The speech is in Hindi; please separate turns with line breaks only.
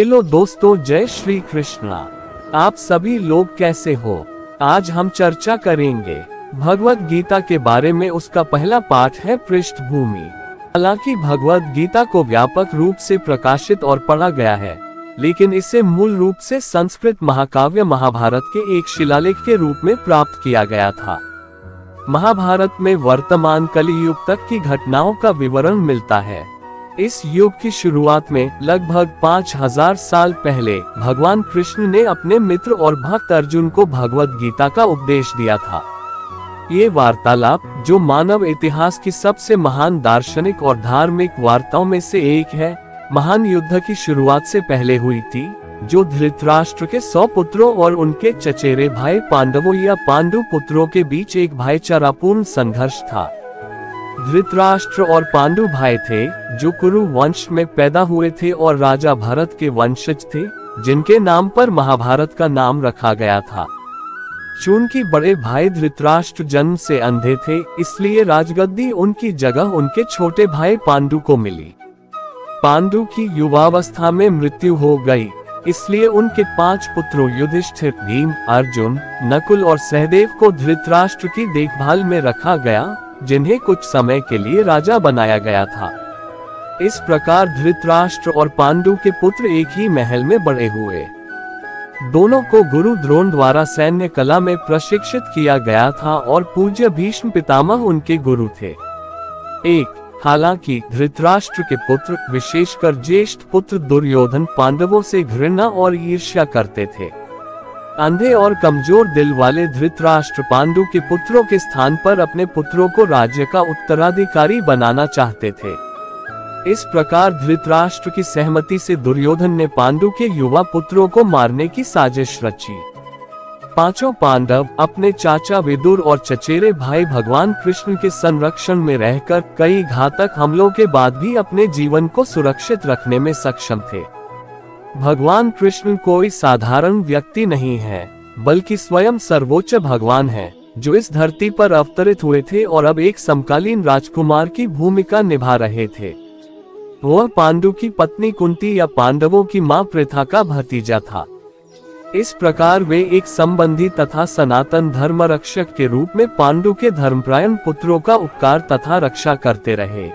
हेलो दोस्तों, जय श्री कृष्णा। आप सभी लोग कैसे हो? आज हम चर्चा करेंगे भगवद गीता के बारे में। उसका पहला पाठ है पृष्ठभूमि। हालांकि भगवद गीता को व्यापक रूप से प्रकाशित और पढ़ा गया है, लेकिन इसे मूल रूप से संस्कृत महाकाव्य महाभारत के एक शिलालेख के रूप में प्राप्त किया गया था। महाभारत में वर्तमान कलियुग तक की घटनाओं का विवरण मिलता है। इस युग की शुरुआत में लगभग 5000 साल पहले भगवान कृष्ण ने अपने मित्र और भक्त अर्जुन को भगवद गीता का उपदेश दिया था। ये वार्तालाप, जो मानव इतिहास की सबसे महान दार्शनिक और धार्मिक वार्ताओं में से एक है, महान युद्ध की शुरुआत से पहले हुई थी, जो धृतराष्ट्र के 100 पुत्रों और उनके चचेरे भाई पांडवों या पांडु पुत्रों के बीच एक भाईचारापूर्ण संघर्ष था। धृतराष्ट्र और पांडु भाई थे, जो कुरु वंश में पैदा हुए थे और राजा भरत के वंशज थे, जिनके नाम पर महाभारत का नाम रखा गया था। चूंकि बड़े भाई धृतराष्ट्र जन्म से अंधे थे, इसलिए राजगद्दी उनकी जगह उनके छोटे भाई पांडु को मिली। पांडु की युवावस्था में मृत्यु हो गई, इसलिए उनके 5 पुत्रों युधिष्ठिर, भीम, अर्जुन, नकुल और सहदेव को धृतराष्ट्र की देखभाल में रखा गया, जिन्हें कुछ समय के लिए राजा बनाया गया था। इस प्रकार धृतराष्ट्र और पांडु के पुत्र एक ही महल में बड़े हुए। दोनों को गुरु द्रोण द्वारा सैन्य कला में प्रशिक्षित किया गया था और पूज्य भीष्म पितामह उनके गुरु थे। हालांकि धृतराष्ट्र के पुत्र, विशेषकर ज्येष्ठ पुत्र दुर्योधन, पांडवों से घृणा और ईर्ष्या करते थे। अंधे और कमजोर दिल वाले धृतराष्ट्र पांडु के पुत्रों के स्थान पर अपने पुत्रों को राज्य का उत्तराधिकारी बनाना चाहते थे। इस प्रकार धृतराष्ट्र की सहमति से दुर्योधन ने पांडु के युवा पुत्रों को मारने की साजिश रची। 5 पांडव अपने चाचा विदुर और चचेरे भाई भगवान कृष्ण के संरक्षण में रहकर कई घातक हमलों के बाद भी अपने जीवन को सुरक्षित रखने में सक्षम थे। भगवान कृष्ण कोई साधारण व्यक्ति नहीं है, बल्कि स्वयं सर्वोच्च भगवान है, जो इस धरती पर अवतरित हुए थे और अब एक समकालीन राजकुमार की भूमिका निभा रहे थे। वह पांडु की पत्नी कुंती या पांडवों की मां पृथा का भतीजा था। इस प्रकार वे एक संबंधी तथा सनातन धर्म रक्षक के रूप में पांडु के धर्मपरायण पुत्रों का उपकार तथा रक्षा करते रहे।